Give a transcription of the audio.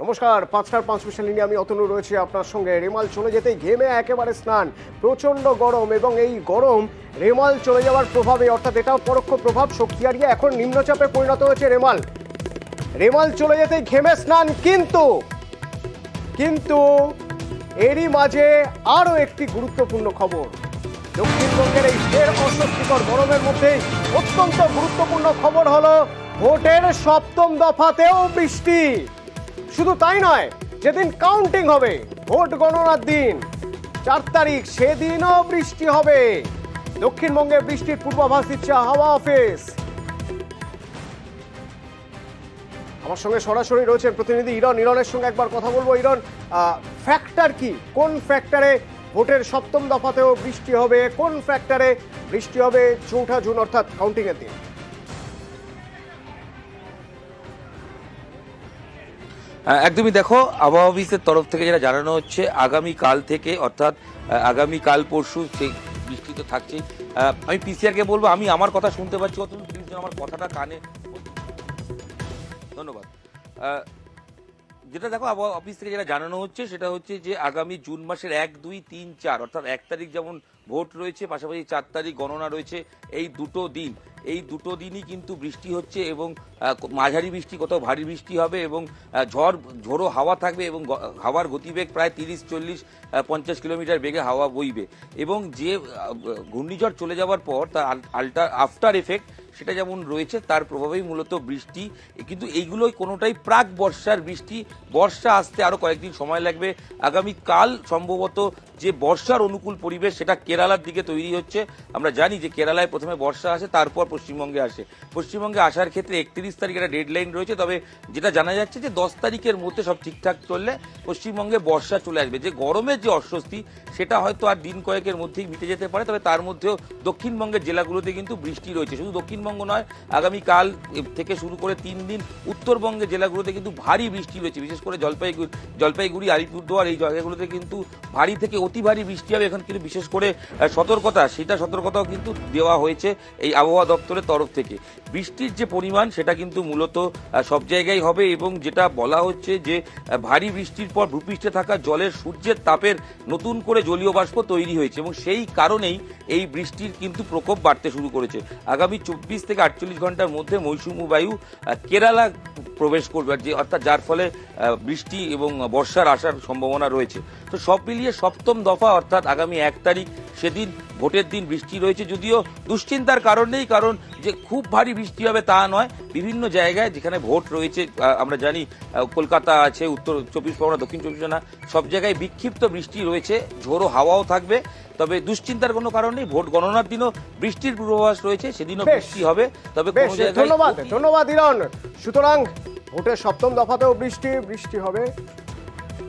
নমস্কার, 5:05 নিয়ে আমি অতনু রয়েছি আপনার সঙ্গে। রেমাল চলে যেতেই ঘেমে একেবারে স্নান, প্রচণ্ড গরম, এবং এই গরম রেমাল চলে যাওয়ার প্রভাবে, অর্থাৎ এটাও পরোক্ষ প্রভাব, শক্তি হারিয়ে এখন নিম্নচাপে পরিণত হয়েছে রেমাল। রেমাল চলে যেতেই ঘেমে স্নান, কিন্তু এরই মাঝে আরও একটি গুরুত্বপূর্ণ খবর। দক্ষিণবঙ্গের এই ফের অস্বস্তিকর গরমের মধ্যেই অত্যন্ত গুরুত্বপূর্ণ খবর হলো ভোটের সপ্তম দফাতেও বৃষ্টি। শুধু তাই নয়, যেদিন কাউন্টিং হবে, ভোট গণনার দিন 4 তারিখ, সেদিনও বৃষ্টি হবে। দক্ষিণবঙ্গে বৃষ্টির পূর্বাভাস দিচ্ছে হাওয়া অফিস। আমার সঙ্গে সরাসরি রয়েছেন প্রতিনিধি ইরনের সঙ্গে একবার কথা বলবো। ইরন, ফ্যাক্টর কি? কোন ফ্যাক্টরে ভোটের সপ্তম দফাতেও বৃষ্টি হবে? কোন ফ্যাক্টরে বৃষ্টি হবে 4 জুন অর্থাৎ কাউন্টিং এর দিন? একদমই, দেখো, আবহাওয়া অফিসের তরফ থেকে যেটা জানানো হচ্ছে, আগামীকাল থেকে অর্থাৎ আগামীকাল পরশু সেই বৃষ্টি তো থাকছেই। আমি পিসিআরকে বলবো, আমি আমার কথা শুনতে পাচ্ছি, অতদিন প্লিজ আমার কথাটা কানে। ধন্যবাদ। যেটা দেখো, আবহাওয়া অফিস থেকে যেটা জানানো হচ্ছে সেটা হচ্ছে যে আগামী জুন মাসের 1, 2, 3, 4 অর্থাৎ 1 তারিখ যেমন ভোট রয়েছে, পাশাপাশি 4 তারিখ গণনা রয়েছে। এই দুটো দিনই কিন্তু বৃষ্টি হচ্ছে, এবং মাঝারি বৃষ্টি, কোথাও ভারী বৃষ্টি হবে, এবং ঝোড়ো হাওয়া থাকবে, এবং হাওয়ার গতিবেগ প্রায় 30, 40, 50 কিলোমিটার বেগে হাওয়া বইবে। এবং যে ঘূর্ণিঝড় চলে যাওয়ার পর তার আফটার এফেক্ট সেটা যেমন রয়েছে, তার প্রভাবেই মূলত বৃষ্টি। কিন্তু এইগুলোই কোনোটাই প্রাক বর্ষার বৃষ্টি। বর্ষা আসতে আরো কয়েকদিন সময় লাগবে। আগামীকাল সম্ভবত যে বর্ষার অনুকূল পরিবেশ সেটা কেরালার দিকে তৈরি হচ্ছে। আমরা জানি যে কেরালায় প্রথমে বর্ষা আসে, তারপর পশ্চিমবঙ্গে আসে। পশ্চিমবঙ্গে আসার ক্ষেত্রে 31 তারিখ একটা ডেডলাইন রয়েছে। তবে যেটা জানা যাচ্ছে যে 10 তারিখের মধ্যে সব ঠিকঠাক চললে পশ্চিমবঙ্গে বর্ষা চলে আসবে। যে গরমের যে অস্বস্তি সেটা হয়তো আর দিন কয়েকের মধ্যেই মিটে যেতে পারে। তবে তার মধ্যেও দক্ষিণবঙ্গের জেলাগুলোতে কিন্তু বৃষ্টি রয়েছে। শুধু দক্ষিণবঙ্গ নয়, আগামীকাল থেকে শুরু করে 3 দিন উত্তরবঙ্গের জেলাগুলোতে কিন্তু ভারী বৃষ্টি রয়েছে। বিশেষ করে জলপাইগুড়ি, আলিপুরদুয়ার এই জায়গাগুলোতে কিন্তু ভারী থেকে অতি ভারী বৃষ্টি হবে। এখন কিন্তু বিশেষ করে সতর্কতাও কিন্তু দেওয়া হয়েছে এই আবহাওয়া দপ্তরের তরফ থেকে। বৃষ্টির যে পরিমাণ সেটা কিন্তু মূলত সব জায়গায় হবে, এবং যেটা বলা হচ্ছে যে ভারী বৃষ্টির পর ভূপৃষ্ঠে থাকা জলের সূর্যের তাপের নতুন করে জলীয় বাষ্প তৈরি হয়েছে, এবং সেই কারণেই এই বৃষ্টির কিন্তু প্রকোপ বাড়তে শুরু করেছে। আগামী 24 থেকে 48 ঘন্টার মধ্যে মৌসুমী বায়ু কেরালা প্রবেশ করবে, অর্থাৎ যার ফলে বৃষ্টি এবং বর্ষার আসার সম্ভাবনা রয়েছে। তো সব মিলিয়ে সপ্তম দফা অর্থাৎ আগামী 1 তারিখ, সেদিন ভোটের দিন বৃষ্টি রয়েছে। যদিও দুশ্চিন্তার কারণ নেই, কারণ যে খুব ভারী বৃষ্টি হবে তা নয়। বিভিন্ন জায়গায় যেখানে ভোট রয়েছে, আমরা জানি কলকাতা আছে, উত্তর 24 পরগনা, দক্ষিণ 24 পরগনা, সব জায়গায় বিক্ষিপ্ত বৃষ্টি রয়েছে, ঝোড়ো হাওয়াও থাকবে। তবে দুশ্চিন্তার কোনো কারণ নেই, ভোট গণনার দিনও বৃষ্টির পূর্বাভাস রয়েছে, সেদিনও বৃষ্টি হবে। তবে ধন্যবাদ ইরন। সুতরাং ভোটের সপ্তম দফাতেও বৃষ্টি হবে।